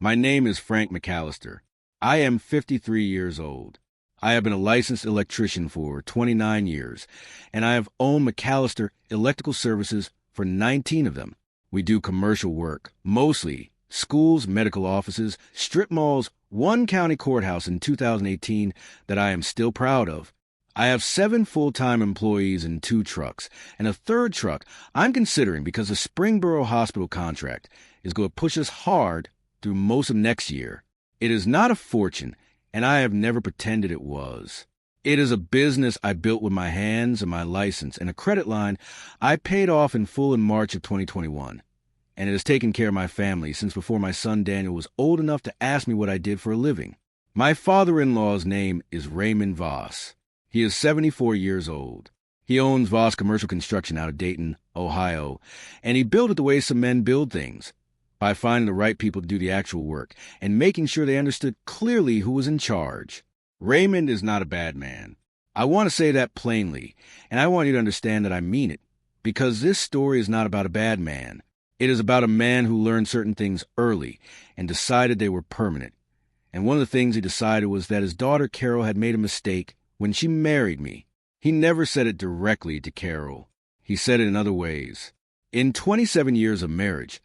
My name is Frank McAllister. I am 53 years old. I have been a licensed electrician for 29 years, and I have owned McAllister Electrical Services for 19 of them. We do commercial work, mostly schools, medical offices, strip malls, one county courthouse in 2018 that I am still proud of. I have 7 full-time employees and 2 trucks, and a third truck I'm considering because the Springboro Hospital contract is going to push us hard through most of next year. It is not a fortune, and I have never pretended it was. It is a business I built with my hands and my license and a credit line I paid off in full in March of 2021. And it has taken care of my family since before my son Daniel was old enough to ask me what I did for a living. My father-in-law's name is Raymond Voss. He is 74 years old. He owns Voss Commercial Construction out of Dayton, Ohio, and he built it the way some men build things, by finding the right people to do the actual work and making sure they understood clearly who was in charge. Raymond is not a bad man. I want to say that plainly, and I want you to understand that I mean it, because this story is not about a bad man. It is about a man who learned certain things early and decided they were permanent. And one of the things he decided was that his daughter Carol had made a mistake when she married me. He never said it directly to Carol. He said it in other ways. In 27 years of marriage,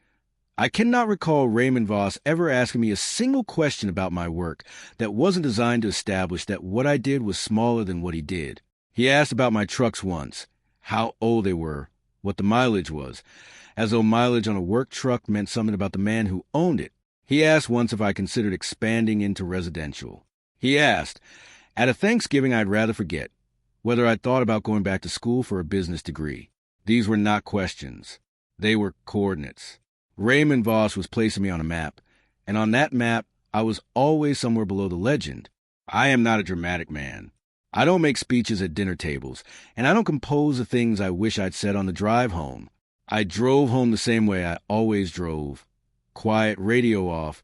I cannot recall Raymond Voss ever asking me a single question about my work that wasn't designed to establish that what I did was smaller than what he did. He asked about my trucks once, how old they were, what the mileage was, as though mileage on a work truck meant something about the man who owned it. He asked once if I considered expanding into residential. He asked, at a Thanksgiving I'd rather forget, whether I'd thought about going back to school for a business degree. These were not questions. They were coordinates. Raymond Voss was placing me on a map, and on that map, I was always somewhere below the legend. I am not a dramatic man. I don't make speeches at dinner tables, and I don't compose the things I wish I'd said on the drive home. I drove home the same way I always drove. Quiet, radio off,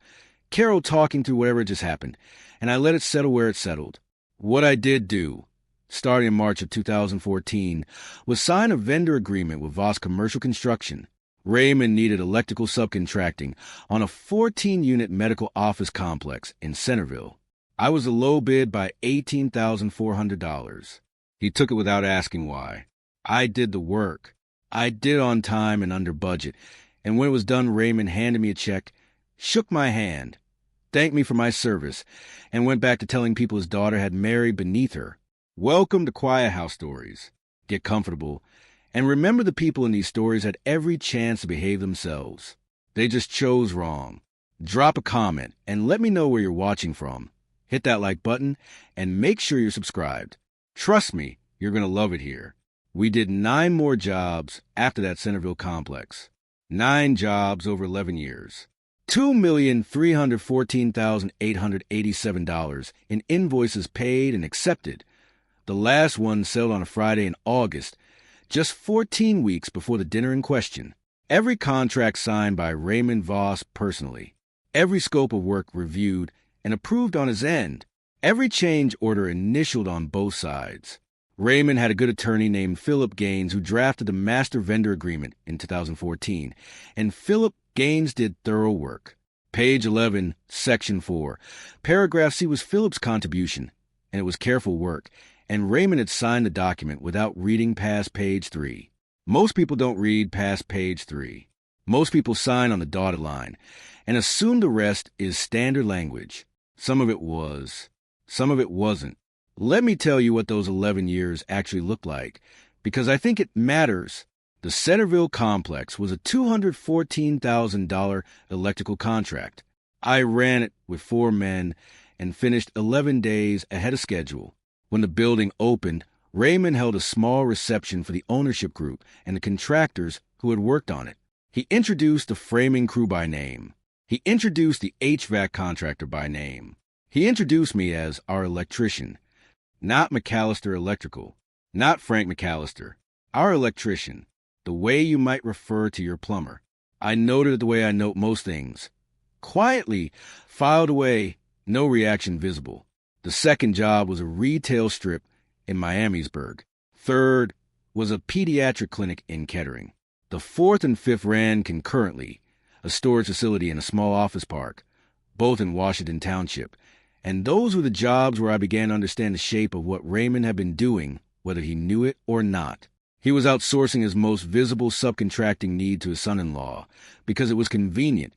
Carol talking through whatever just happened, and I let it settle where it settled. What I did do, starting in March of 2014, was sign a vendor agreement with Voss Commercial Construction. Raymond needed electrical subcontracting on a 14-unit medical office complex in Centerville. I was a low bid by $18,400. He took it without asking why. I did the work. I did it on time and under budget, and when it was done, Raymond handed me a check, shook my hand, thanked me for my service, and went back to telling people his daughter had married beneath her. Welcome to Quiet House Stories. Get comfortable. And remember, the people in these stories had every chance to behave themselves. They just chose wrong. Drop a comment and let me know where you're watching from. Hit that like button and make sure you're subscribed. Trust me, you're going to love it here. We did 9 more jobs after that Centerville complex. 9 jobs over 11 years. $2,314,887 in invoices paid and accepted. The last one settled on a Friday in August, just 14 weeks before the dinner in question. Every contract signed by Raymond Voss personally. Every scope of work reviewed and approved on his end. Every change order initialed on both sides. Raymond had a good attorney named Philip Gaines who drafted the master vendor agreement in 2014, and Philip Gaines did thorough work. Page 11, Section 4. Paragraph C was Philip's contribution, and it was careful work, and Raymond had signed the document without reading past page 3. Most people don't read past page 3. Most people sign on the dotted line and assume the rest is standard language. Some of it was. Some of it wasn't. Let me tell you what those 11 years actually looked like, because I think it matters. The Centerville complex was a $214,000 electrical contract. I ran it with 4 men and finished 11 days ahead of schedule. When the building opened, Raymond held a small reception for the ownership group and the contractors who had worked on it. He introduced the framing crew by name. He introduced the HVAC contractor by name. He introduced me as our electrician. Not McAllister Electrical, not Frank McAllister, our electrician, the way you might refer to your plumber. I noted it the way I note most things. Quietly, filed away, no reaction visible. The second job was a retail strip in Miamisburg. Third was a pediatric clinic in Kettering. The fourth and fifth ran concurrently, a storage facility and a small office park. both in Washington Township. And those were the jobs where I began to understand the shape of what Raymond had been doing, whether he knew it or not. He was outsourcing his most visible subcontracting need to his son-in-law because it was convenient,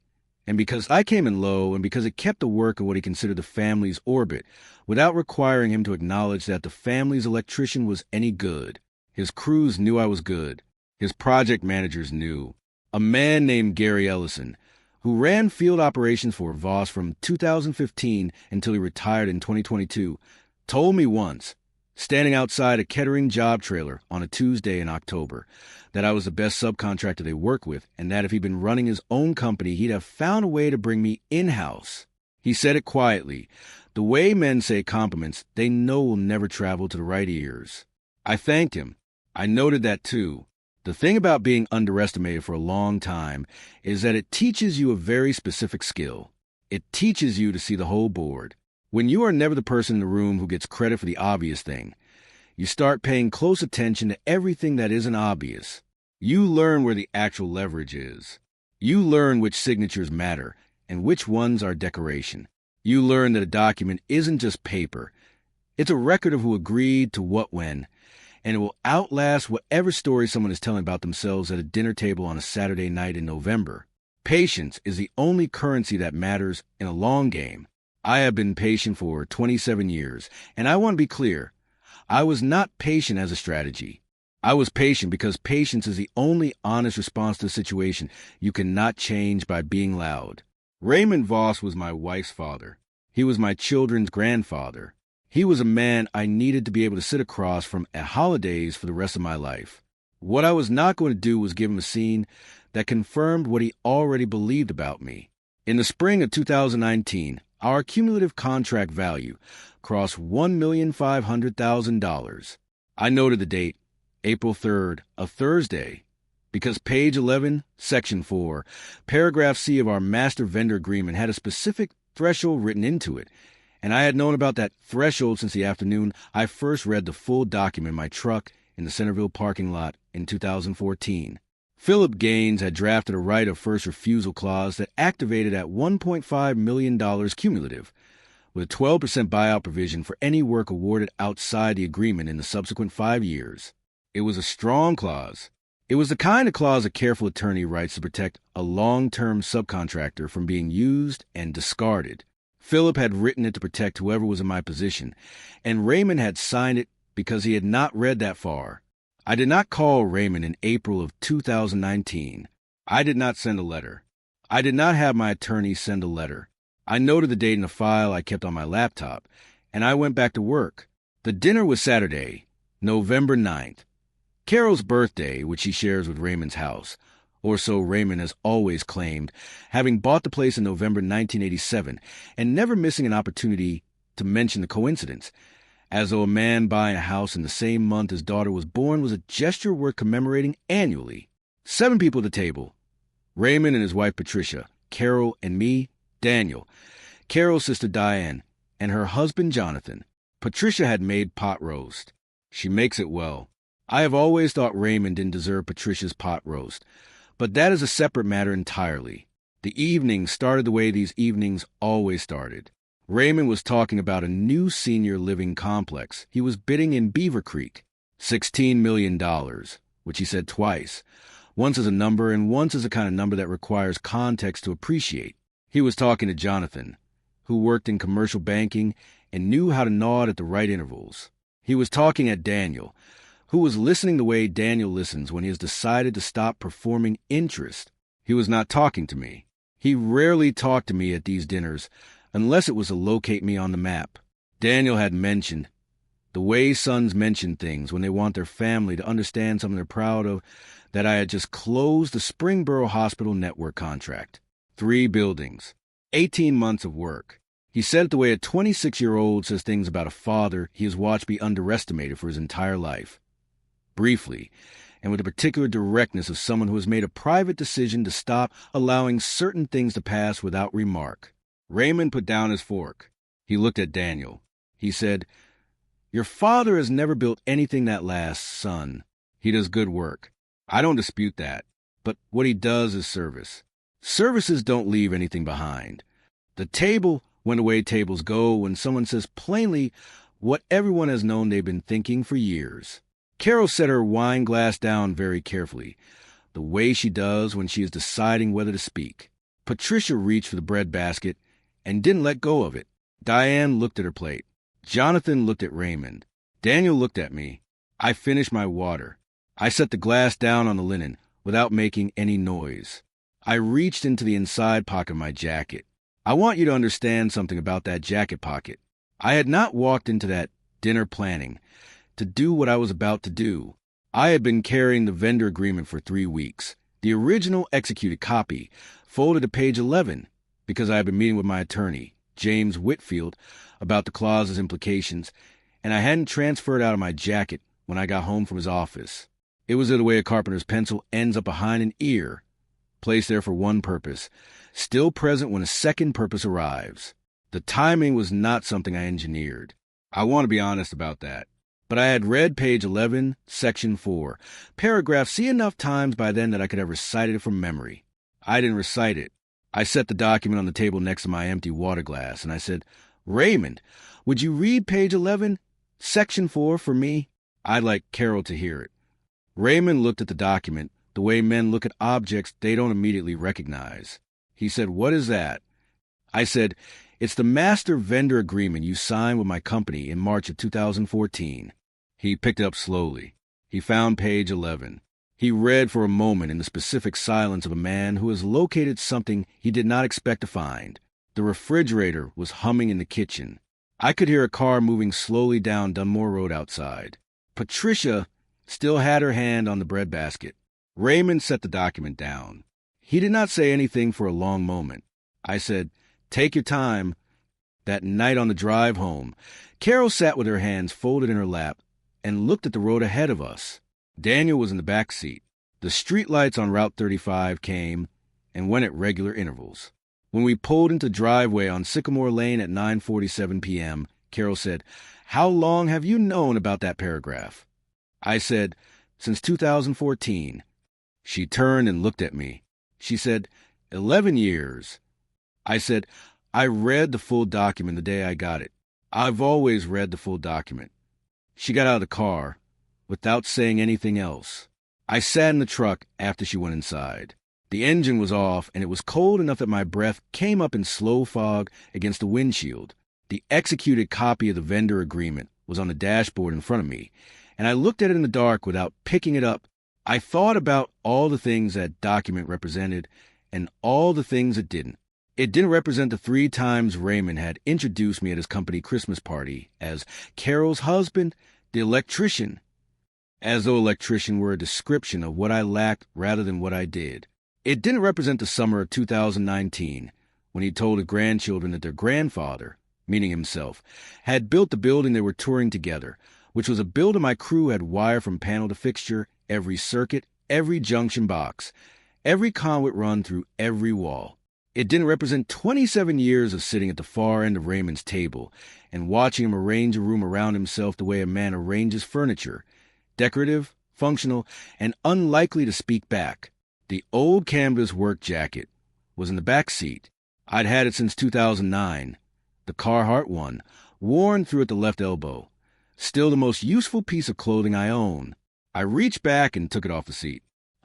and because I came in low, and because it kept the work of what he considered the family's orbit without requiring him to acknowledge that the family's electrician was any good. His crews knew I was good. His project managers knew. A man named Gary Ellison, who ran field operations for Voss from 2015 until he retired in 2022, told me once, standing outside a Kettering job trailer on a Tuesday in October, that I was the best subcontractor they work with, and that if he'd been running his own company, he'd have found a way to bring me in-house. He said it quietly. The way men say compliments, they know will never travel to the right ears. I thanked him. I noted that too. The thing about being underestimated for a long time is that it teaches you a very specific skill. It teaches you to see the whole board. When you are never the person in the room who gets credit for the obvious thing, you start paying close attention to everything that isn't obvious. You learn where the actual leverage is. You learn which signatures matter and which ones are decoration. You learn that a document isn't just paper. It's a record of who agreed to what when, and it will outlast whatever story someone is telling about themselves at a dinner table on a Saturday night in November. Patience is the only currency that matters in a long game. I have been patient for 27 years, and I want to be clear. I was not patient as a strategy. I was patient because patience is the only honest response to a situation you cannot change by being loud. Raymond Voss was my wife's father. He was my children's grandfather. He was a man I needed to be able to sit across from at holidays for the rest of my life. What I was not going to do was give him a scene that confirmed what he already believed about me. In the spring of 2019, our cumulative contract value crossed $1,500,000. I noted the date, April 3rd, a Thursday, because page 11, section 4, paragraph C of our master vendor agreement had a specific threshold written into it, and I had known about that threshold since the afternoon I first read the full document in my truck in the Centerville parking lot in 2014. Philip Gaines had drafted a right of first refusal clause that activated at $1.5 million cumulative, with a 12% buyout provision for any work awarded outside the agreement in the subsequent 5 years. It was a strong clause. It was the kind of clause a careful attorney writes to protect a long-term subcontractor from being used and discarded. Philip had written it to protect whoever was in my position, and Raymond had signed it because he had not read that far. I did not call Raymond in April of 2019. I did not send a letter. I did not have my attorney send a letter. I noted the date in a file I kept on my laptop, and I went back to work. The dinner was Saturday, November 9th. Carol's birthday, which she shares with Raymond's house, or so Raymond has always claimed, having bought the place in November 1987 and never missing an opportunity to mention the coincidence, as though a man buying a house in the same month his daughter was born was a gesture worth commemorating annually. 7 people at the table: Raymond and his wife Patricia, Carol and me, Daniel, Carol's sister Diane, and her husband Jonathan. Patricia had made pot roast. She makes it well. I have always thought Raymond didn't deserve Patricia's pot roast, but that is a separate matter entirely. The evening started the way these evenings always started. Raymond was talking about a new senior living complex he was bidding in Beaver Creek, $16 million, which he said twice, once as a number and once as a kind of number that requires context to appreciate. He was talking to Jonathan, who worked in commercial banking and knew how to nod at the right intervals. He was talking at Daniel, who was listening the way Daniel listens when he has decided to stop performing interest. He was not talking to me. He rarely talked to me at these dinners, unless it was to locate me on the map. Daniel had mentioned the way sons mention things when they want their family to understand something they're proud of, that I had just closed the Springboro Hospital network contract. 3 buildings, 18 months of work. He said it the way a 26-year-old says things about a father he has watched be underestimated for his entire life. Briefly, and with the particular directness of someone who has made a private decision to stop allowing certain things to pass without remark. Raymond put down his fork. He looked at Daniel. He said, "Your father has never built anything that lasts, son. He does good work. I don't dispute that. But what he does is service. Services don't leave anything behind. The table went away tables go when someone says plainly what everyone has known they've been thinking for years. Carol set her wine glass down very carefully, the way she does when she is deciding whether to speak. Patricia reached for the bread basket and didn't let go of it. Diane looked at her plate. Jonathan looked at Raymond. Daniel looked at me. I finished my water. I set the glass down on the linen without making any noise. I reached into the inside pocket of my jacket. I want you to understand something about that jacket pocket. I had not walked into that dinner planning to do what I was about to do. I had been carrying the vendor agreement for 3 weeks, the original executed copy, folded to page 11, because I had been meeting with my attorney, James Whitfield, about the clause's implications, and I hadn't transferred out of my jacket when I got home from his office. It was the way a carpenter's pencil ends up behind an ear, placed there for one purpose, still present when a second purpose arrives. The timing was not something I engineered. I want to be honest about that. But I had read page 11, section 4, paragraph C enough times by then that I could have recited it from memory. I didn't recite it. I set the document on the table next to my empty water glass, and I said, "Raymond, would you read page 11, section 4 for me?" I'd like Carol to hear it. Raymond looked at the document the way men look at objects they don't immediately recognize. He said, "What is that?" I said, "It's the master vendor agreement you signed with my company in March of 2014. He picked it up slowly. He found page 11. He read for a moment in the specific silence of a man who has located something he did not expect to find. The refrigerator was humming in the kitchen. I could hear a car moving slowly down Dunmore Road outside. Patricia still had her hand on the breadbasket. Raymond set the document down. He did not say anything for a long moment. I said, "Take your time." That night on the drive home, Carol sat with her hands folded in her lap and looked at the road ahead of us. Daniel was in the back seat. The streetlights on Route 35 came and went at regular intervals. When we pulled into the driveway on Sycamore Lane at 9:47 p.m., Carol said, "How long have you known about that paragraph?" I said, "Since 2014. She turned and looked at me. She said, 11 years. I said, "I read the full document the day I got it. I've always read the full document." She got out of the car without saying anything else. I sat in the truck after she went inside. The engine was off, and it was cold enough that my breath came up in slow fog against the windshield. The executed copy of the vendor agreement was on the dashboard in front of me, and I looked at it in the dark without picking it up. I thought about all the things that document represented and all the things it didn't. It didn't represent the 3 times Raymond had introduced me at his company Christmas party as Carol's husband, the electrician, as though electrician were a description of what I lacked rather than what I did. It didn't represent the summer of 2019, when he told his grandchildren that their grandfather, meaning himself, had built the building they were touring together, which was a building my crew had wired from panel to fixture, every circuit, every junction box, every conduit run through every wall. It didn't represent 27 years of sitting at the far end of Raymond's table and watching him arrange a room around himself the way a man arranges furniture, decorative, functional, and unlikely to speak back. The old canvas work jacket was in the back seat. I'd had it since 2009, the Carhartt one, worn through at the left elbow. Still the most useful piece of clothing I own. I reached back and took it off the seat.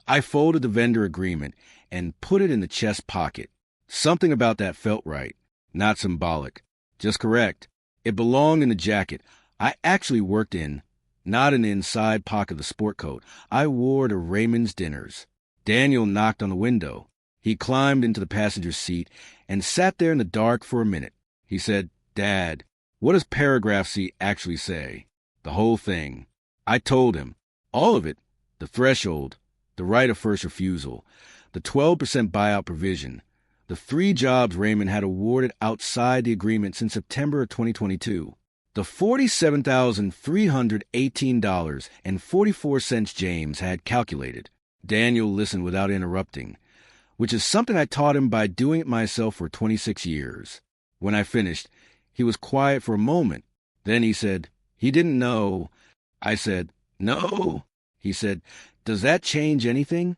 I folded the vendor agreement and put it in the chest pocket. Something about that felt right, not symbolic, just correct. It belonged in the jacket I actually worked in, not in the inside pocket of the sport coat I wore to Raymond's dinners. Daniel knocked on the window. He climbed into the passenger seat and sat there in the dark for a minute. He said, "Dad, what does paragraph C actually say?" The whole thing. I told him. All of it. The threshold, the right of first refusal, the 12% buyout provision, the 3 jobs Raymond had awarded outside the agreement since September of 2022, the $47,318.44 James had calculated. Daniel listened without interrupting, which is something I taught him by doing it myself for 26 years. When I finished, he was quiet for a moment. Then he said, "He didn't know." I said, "No." He said, "Does that change anything?"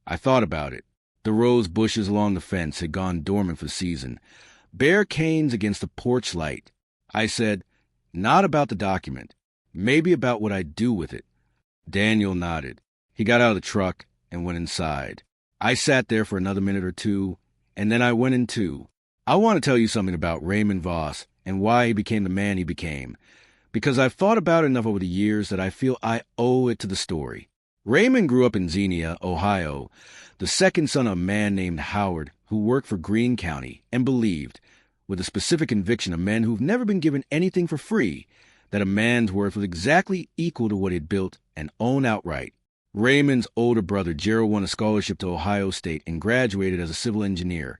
I thought about it. The rose bushes along the fence had gone dormant for the season, bare canes against the porch light. I said, "Not about the document. Maybe about what I do with it." Daniel nodded. He got out of the truck and went inside. I sat there for another minute or two, and then I went in too. I want to tell you something about Raymond Voss and why he became the man he became, because I've thought about it enough over the years that I feel I owe it to the story. Raymond grew up in Xenia, Ohio, the second son of a man named Howard who worked for Greene County and believed, with a specific conviction of men who've never been given anything for free, that a man's worth was exactly equal to what he'd built and owned outright. Raymond's older brother, Gerald, won a scholarship to Ohio State and graduated as a civil engineer.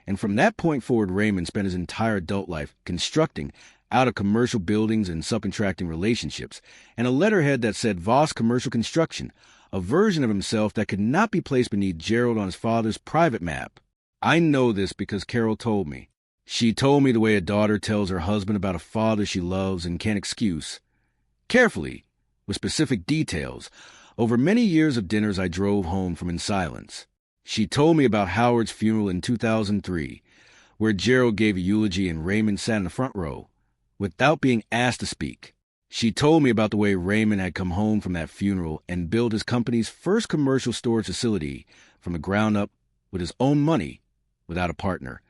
And from that point forward, Raymond spent his entire adult life constructing out of commercial buildings and subcontracting relationships, and a letterhead that said Voss Commercial Construction, a version of himself that could not be placed beneath Gerald on his father's private map. I know this because Carol told me. She told me the way a daughter tells her husband about a father she loves and can't excuse. Carefully, with specific details, over many years of dinners I drove home from in silence. She told me about Howard's funeral in 2003, where Gerald gave a eulogy and Raymond sat in the front row, without being asked to speak. She told me about the way Raymond had come home from that funeral and built his company's first commercial storage facility from the ground up with his own money, without a partner,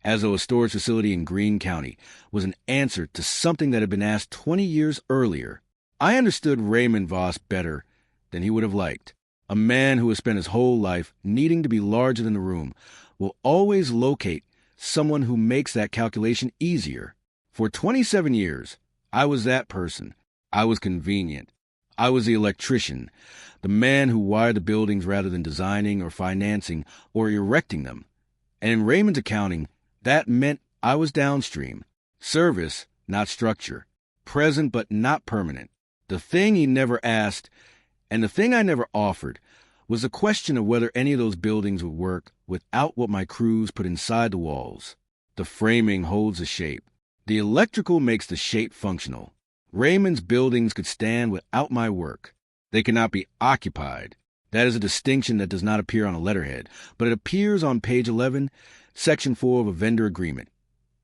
as though a storage facility in Greene County was an answer to something that had been asked 20 years earlier. I understood Raymond Voss better than he would have liked. A man who has spent his whole life needing to be larger than the room will always locate someone who makes that calculation easier. For 27 years, I was that person. I was convenient. I was the electrician, the man who wired the buildings rather than designing or financing or erecting them. And in Raymond's accounting, that meant I was downstream. Service, not structure. Present but not permanent. The thing he never asked, and the thing I never offered, was the question of whether any of those buildings would work without what my crews put inside the walls. The framing holds the shape. The electrical makes the shape functional. Raymond's buildings could stand without my work. They cannot be occupied. That is a distinction that does not appear on a letterhead, but it appears on page 11, section 4 of a vendor agreement.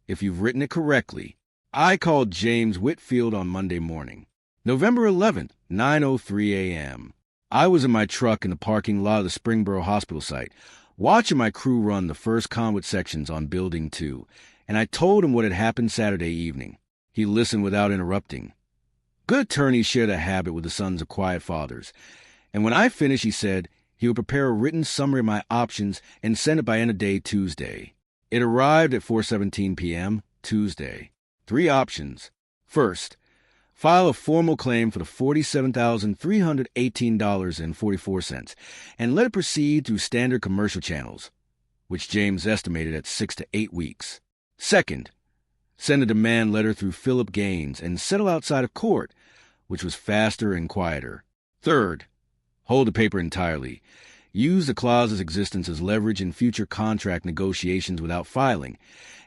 If you've written it correctly. I called James Whitfield on Monday morning, November 11th, 9:03 a.m. I was in my truck in the parking lot of the Springboro Hospital site, watching my crew run the first conduit sections on Building 2, and I told him what had happened Saturday evening. He listened without interrupting. Good attorneys share the habit with the sons of quiet fathers, and when I finished, he said he would prepare a written summary of my options and send it by end of day Tuesday. It arrived at 4:17 p.m. Tuesday. 3 options. First, file a formal claim for the $47,318.44 and let it proceed through standard commercial channels, which James estimated at 6 to 8 weeks. Second, send a demand letter through Philip Gaines and settle outside of court, which was faster and quieter. Third, hold the paper entirely. Use the clause's existence as leverage in future contract negotiations without filing,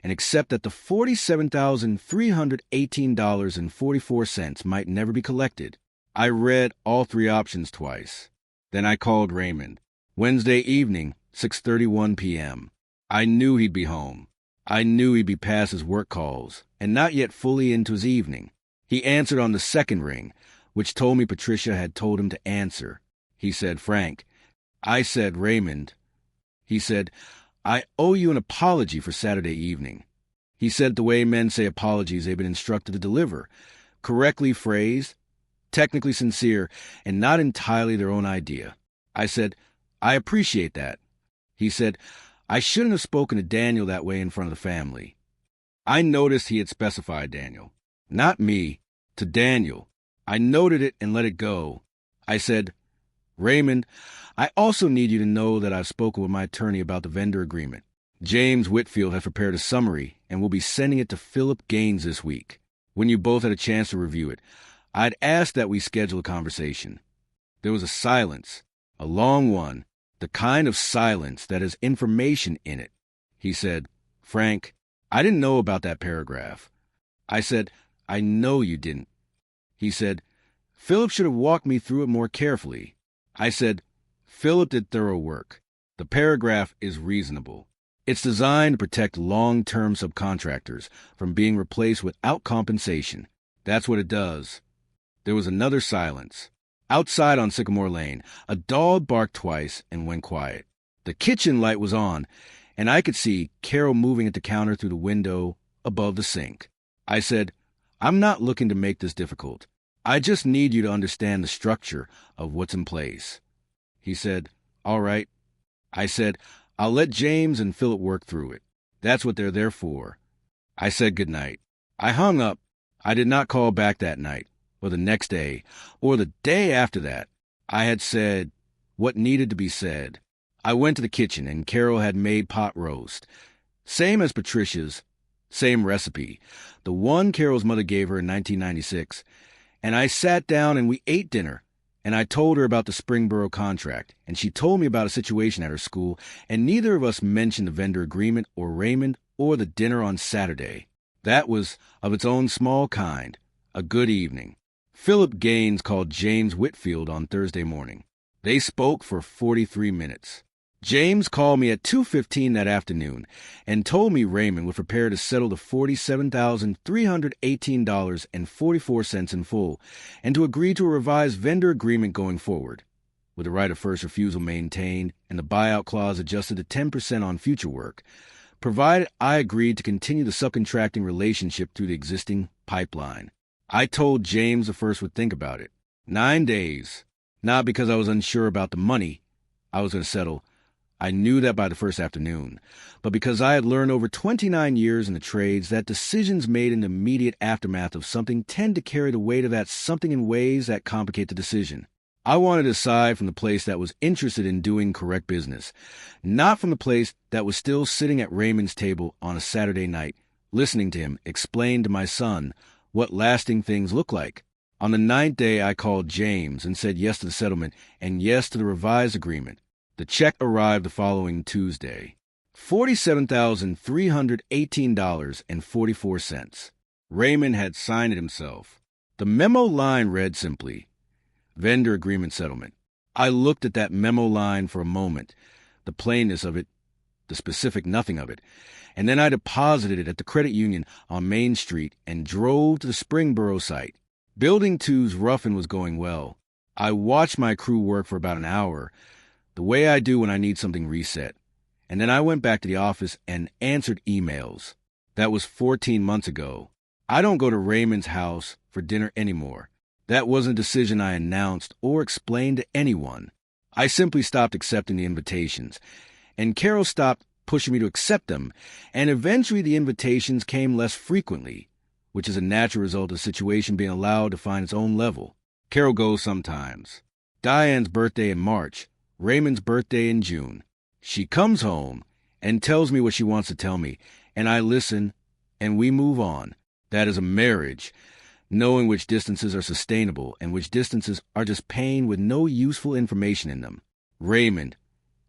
and accept that the $47,318.44 might never be collected. I read all 3 options twice. Then I called Raymond. Wednesday evening, 6:31 p.m. I knew he'd be home. I knew he'd be past his work calls, and not yet fully into his evening. He answered on the second ring, which told me Patricia had told him to answer. He said, "Frank." I said, "Raymond." He said, "I owe you an apology for Saturday evening." He said the way men say apologies they've been instructed to deliver, correctly phrased, technically sincere, and not entirely their own idea. I said, "I appreciate that." He said, "I shouldn't have spoken to Daniel that way in front of the family." I noticed he had specified Daniel. Not me, to Daniel. I noted it and let it go. I said, "Raymond, I also need you to know that I've spoken with my attorney about the vendor agreement. James Whitfield has prepared a summary and will be sending it to Philip Gaines this week. When you both had a chance to review it, I'd ask that we schedule a conversation." There was a silence, a long one, the kind of silence that has information in it. He said, "Frank, I didn't know about that paragraph." I said, "I know you didn't." He said, "Philip should have walked me through it more carefully." I said, "Philip did thorough work. The paragraph is reasonable. It's designed to protect long-term subcontractors from being replaced without compensation. That's what it does. There was another silence. Outside on Sycamore Lane, a dog barked twice and went quiet. The kitchen light was on, and I could see Carol moving at the counter through the window above the sink. I said, "I'm not looking to make this difficult. I just need you to understand the structure of what's in place." He said, "All right." I said, "I'll let James and Philip work through it. That's what they're there for." I said goodnight. I hung up. I did not call back that night, or the next day, or the day after that. I had said what needed to be said. I went to the kitchen, and Carol had made pot roast. Same as Patricia's, same recipe, the one Carol's mother gave her in 1996. And I sat down and we ate dinner, and I told her about the Springboro contract, and she told me about a situation at her school, and neither of us mentioned the vendor agreement or Raymond or the dinner on Saturday. That was, of its own small kind, a good evening. Philip Gaines called James Whitfield on Thursday morning. They spoke for 43 minutes. James called me at 2:15 that afternoon and told me Raymond would prepare to settle the $47,318.44 in full and to agree to a revised vendor agreement going forward, with the right of first refusal maintained and the buyout clause adjusted to 10% on future work, provided I agreed to continue the subcontracting relationship through the existing pipeline. I told James the first would think about it. 9 days. Not because I was unsure about the money I was going to settle. I knew that by the first afternoon, but because I had learned over 29 years in the trades that decisions made in the immediate aftermath of something tend to carry the weight of that something in ways that complicate the decision. I wanted to decide from the place that was interested in doing correct business, not from the place that was still sitting at Raymond's table on a Saturday night, listening to him explain to my son what lasting things look like. On the 9th day, I called James and said yes to the settlement and yes to the revised agreement. The check arrived the following Tuesday. $47,318.44. Raymond had signed it himself. The memo line read simply, "Vendor agreement settlement." I looked at that memo line for a moment, the plainness of it, the specific nothing of it, and then I deposited it at the credit union on Main Street and drove to the Springboro site. Building 2's rough-in was going well. I watched my crew work for about an hour, the way I do when I need something reset. And then I went back to the office and answered emails. That was 14 months ago. I don't go to Raymond's house for dinner anymore. That wasn't a decision I announced or explained to anyone. I simply stopped accepting the invitations, and Carol stopped pushing me to accept them, and eventually the invitations came less frequently, which is a natural result of the situation being allowed to find its own level. Carol goes sometimes. Diane's birthday in March, Raymond's birthday in June. She comes home and tells me what she wants to tell me, and I listen, and we move on. That is a marriage, knowing which distances are sustainable and which distances are just pain with no useful information in them. Raymond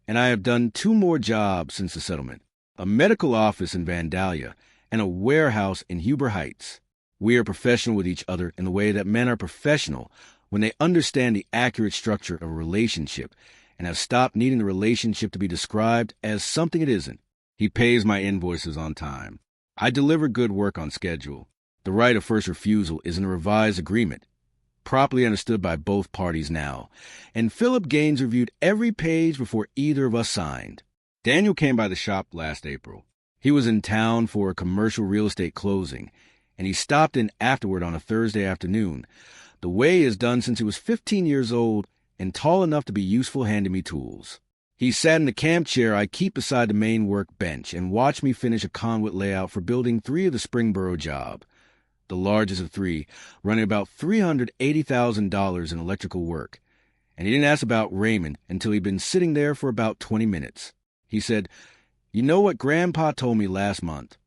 and I have done 2 more jobs since the settlement, a medical office in Vandalia and a warehouse in Huber Heights. We are professional with each other in the way that men are professional when they understand the accurate structure of a relationship and have stopped needing the relationship to be described as something it isn't. He pays my invoices on time. I deliver good work on schedule. The right of first refusal is in a revised agreement, properly understood by both parties now, and Philip Gaines reviewed every page before either of us signed. Daniel came by the shop last April. He was in town for a commercial real estate closing, and he stopped in afterward on a Thursday afternoon, the way he has done since he was 15 years old and tall enough to be useful handing me tools. He sat in the camp chair I keep beside the main work bench and watched me finish a conduit layout for building 3 of the Springboro job, the largest of 3, running about $380,000 in electrical work. And he didn't ask about Raymond until he'd been sitting there for about 20 minutes. He said, "You know what Grandpa told me last month?"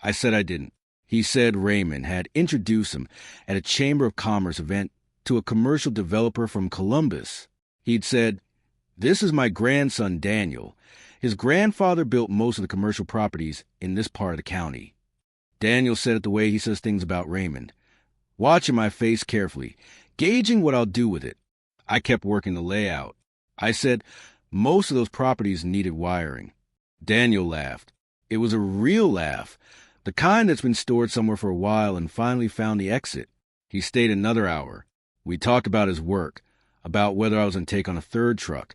I said I didn't. He said Raymond had introduced him at a Chamber of Commerce event to a commercial developer from Columbus. He'd said, "This is my grandson, Daniel. His grandfather built most of the commercial properties in this part of the county." Daniel said it the way he says things about Raymond, watching my face carefully, gauging what I'll do with it. I kept working the layout. I said most of those properties needed wiring. Daniel laughed. It was a real laugh, the kind that's been stored somewhere for a while and finally found the exit. He stayed another hour. We talked about his work, about whether I was going to take on a third truck,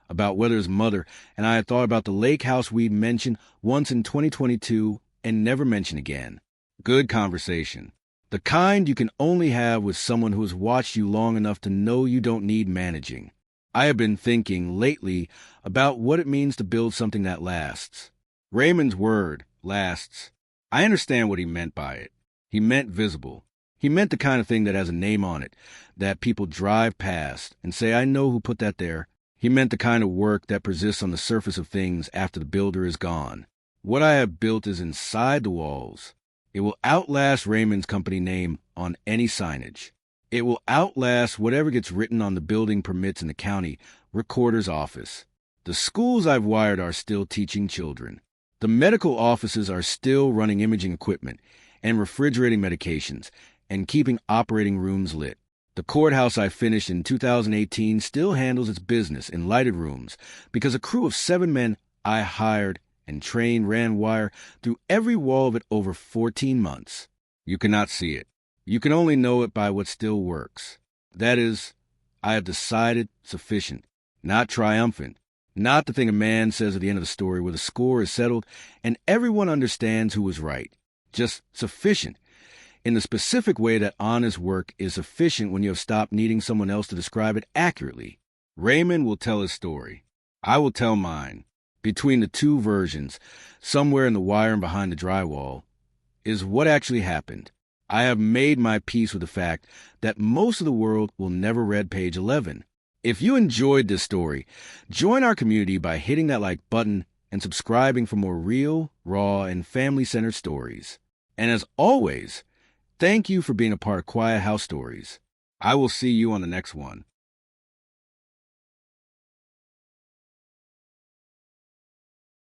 about whether his mother and I had thought about the lake house we mentioned once in 2022 and never mentioned again. Good conversation. The kind you can only have with someone who has watched you long enough to know you don't need managing. I have been thinking lately about what it means to build something that lasts. Raymond's word, lasts. I understand what he meant by it. He meant visible. He meant the kind of thing that has a name on it, that people drive past and say, I know who put that there. He meant the kind of work that persists on the surface of things after the builder is gone. What I have built is inside the walls. It will outlast Raymond's company name on any signage. It will outlast whatever gets written on the building permits in the county recorder's office. The schools I've wired are still teaching children. The medical offices are still running imaging equipment and refrigerating medications and keeping operating rooms lit. The courthouse I finished in 2018 still handles its business in lighted rooms because a crew of 7 men I hired and trained ran wire through every wall of it over 14 months. You cannot see it. You can only know it by what still works. That is, I have decided sufficient, not triumphant, not the thing a man says at the end of the story where the score is settled and everyone understands who was right. Just sufficient, in the specific way that honest work is sufficient when you have stopped needing someone else to describe it accurately. Raymond will tell his story. I will tell mine. Between the two versions, somewhere in the wire and behind the drywall, is what actually happened. I have made my peace with the fact that most of the world will never read page 11. If you enjoyed this story, join our community by hitting that like button and subscribing for more real, raw, and family-centered stories. And as always, thank you for being a part of Quiet House Stories. I will see you on the next one.